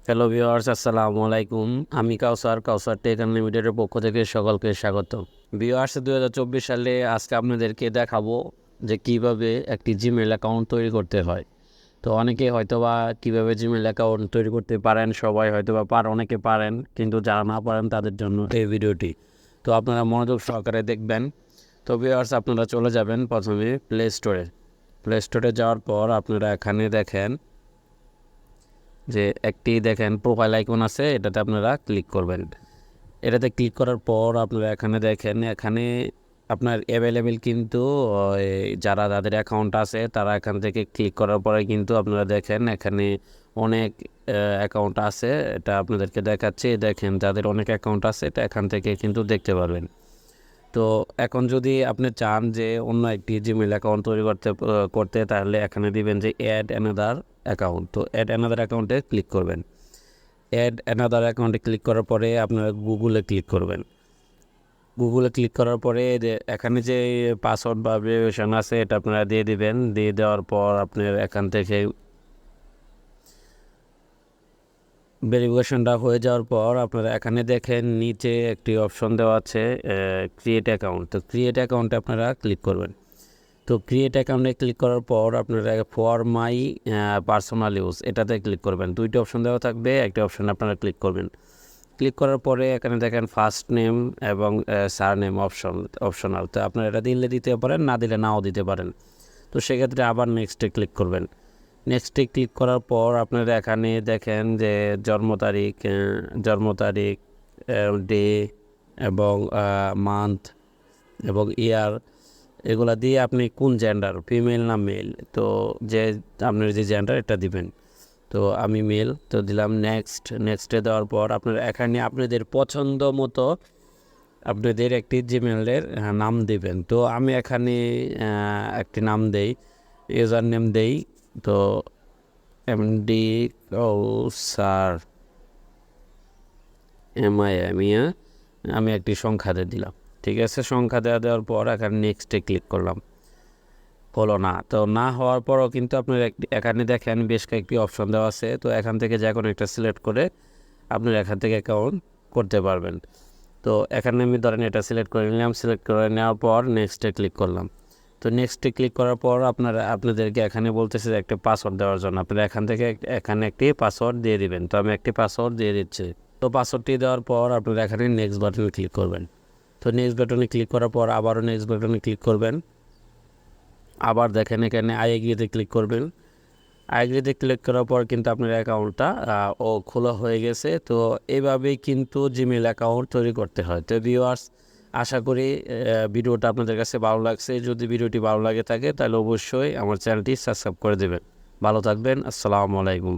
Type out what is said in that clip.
Hello viewers, আসসালামু আলাইকুম। আমি কাউসার টেক আনলিমিটেডের পক্ষ থেকে সকলকে স্বাগত। ভিউয়ার্স, 2024 সালে আজকে আপনাদেরকে দেখাবো যে কিভাবে একটি জিমেইল অ্যাকাউন্ট তৈরি করতে হয়। তো অনেকে হয়তোবা কিভাবে জিমেইল অ্যাকাউন্ট তৈরি করতে পারেন, সবাই হয়তোবা অনেকে পারেন, কিন্তু যারা না পারেন তাদের জন্য এই ভিডিওটি। তো আপনারা মনোযোগ সহকারে দেখবেন। তো ভিউয়ার্স, আপনারা চলে যাবেন প্রথমে প্লে স্টোরে যাওয়ার পর আপনারা এখানে দেখেন যে দেখেন প্রোফাইল আইকন আছে, এটাতে আপনারা ক্লিক করবেন। এটাতে ক্লিক করার পর আপনারা এখানে দেখেন, এখানে আপনার অ্যাভেলেবেল কিন্তু যারা যাদের অ্যাকাউন্ট আছে তারা এখান থেকে ক্লিক করার পরে কিন্তু আপনারা দেখেন এখানে অনেক অ্যাকাউন্ট আছে। এটা আপনাদেরকে দেখাচ্ছি, দেখেন যাদের অনেক অ্যাকাউন্ট আছে এটা এখান থেকে কিন্তু দেখতে পারবেন। তো এখন যদি আপনি চান যে অন্য একটি জিমেইল অ্যাকাউন্ট তৈরি করতে তাহলে এখানে দিবেন যে অ্যাড অ্যানাদার অ্যাকাউন্ট। তো অ্যাড অ্যানাদার অ্যাকাউন্টে ক্লিক করবেন। অ্যাড অ্যানাদার অ্যাকাউন্টে ক্লিক করার পরে আপনারা গুগলে ক্লিক করবেন। গুগলে ক্লিক করার পরে যে এখানে যে পাসওয়ার্ড বা ভেরিফিকেশন আছে এটা আপনারা দিয়ে দিবেন। দিয়ে দেওয়ার পর আপনার এখান থেকে ভেরিফিকেশনটা হয়ে যাওয়ার পর আপনারা এখানে দেখেন নিচে একটি অপশন দেওয়া আছে ক্রিয়েট অ্যাকাউন্ট। তো ক্রিয়েট অ্যাকাউন্টে আপনারা ক্লিক করবেন। তো ক্রিয়েট অ্যাকাউন্টে ক্লিক করার পর আপনারা ফর মাই পার্সোনাল ইউজ এটাতে ক্লিক করবেন। দুইটি অপশন দেওয়া থাকবে, একটা অপশন আপনারা ক্লিক করবেন। ক্লিক করার পরে এখানে দেখেন ফার্স্ট নেম এবং সারনেম অপশনাল। তো আপনারা এটা দিলে দিতে পারেন, না দিলে নাও দিতে পারেন। তো সেক্ষেত্রে আবার নেক্সটে ক্লিক করবেন। নেক্সটে ক্লিক করার পর আপনারা এখানে দেখেন যে জন্ম তারিখ, ডে এবং মান্থ এবং ইয়ার, এগুলা দিয়ে আপনি কোন জেন্ডার, ফিমেল না মেল, তো যে আপনার যে জেন্ডার এটা দিবেন। তো আমি মেল, তো দিলাম নেক্সটে দেওয়ার পর আপনারা এখানে আপনাদের পছন্দ মতো আপনাদের একটি জিমেলের নাম দিবেন। তো আমি এখানে একটি নাম দেই, ইউজার নেম দেই। তো এমডি কাউসার মিয়া, আমি একটি সংখ্যা দিয়ে দিলাম। ঠিক আছে, সংখ্যা দেওয়ার পর এখানে নেক্সটে ক্লিক করলাম। হলো না। তো না হওয়ার পরও কিন্তু আপনার এখানে দেখেন বেশ কয়েকটি অপশন দেওয়া আছে। তো এখান থেকে যে কোনো একটা সিলেক্ট করে আপনার এখান থেকে অ্যাকাউন্ট করতে পারবেন। তো এখানে আমি ধরেন এটা সিলেক্ট করে নিলাম। সিলেক্ট করে নেওয়ার পর নেক্সটে ক্লিক করলাম। তো নেক্সটে ক্লিক করার পর আপনাদেরকে এখানে বলতেছে যে একটা পাসওয়ার্ড দেওয়ার জন্য। আপনারা এখান থেকে এখানে একটি পাসওয়ার্ড দিয়ে দিবেন। তো আমি একটি পাসওয়ার্ড দিয়ে দিচ্ছি। তো পাসওয়ার্ডটি দেওয়ার পর আপনারা এখানে নেক্সট বাটনে ক্লিক করবেন। তো নেক্সট বাটনে ক্লিক করার পর আবারও নেক্সট বাটনে ক্লিক করবেন। আবার দেখেন এখানে আই এগ্রিতে ক্লিক করবেন। আই এগ্রিতে ক্লিক করার পর কিন্তু আপনার অ্যাকাউন্টটা খোলা হয়ে গেছে। তো এইভাবেই কিন্তু জিমেইল অ্যাকাউন্ট তৈরি করতে হয়। তো ভিউয়ার্স, আশা করি ভিডিওটা আপনাদের কাছে ভালো লাগছে। যদি ভিডিওটি ভালো লাগে থাকে তাহলে অবশ্যই আমার চ্যানেলটি সাবস্ক্রাইব করে দেবেন। ভালো থাকবেন। আসসালামু আলাইকুম।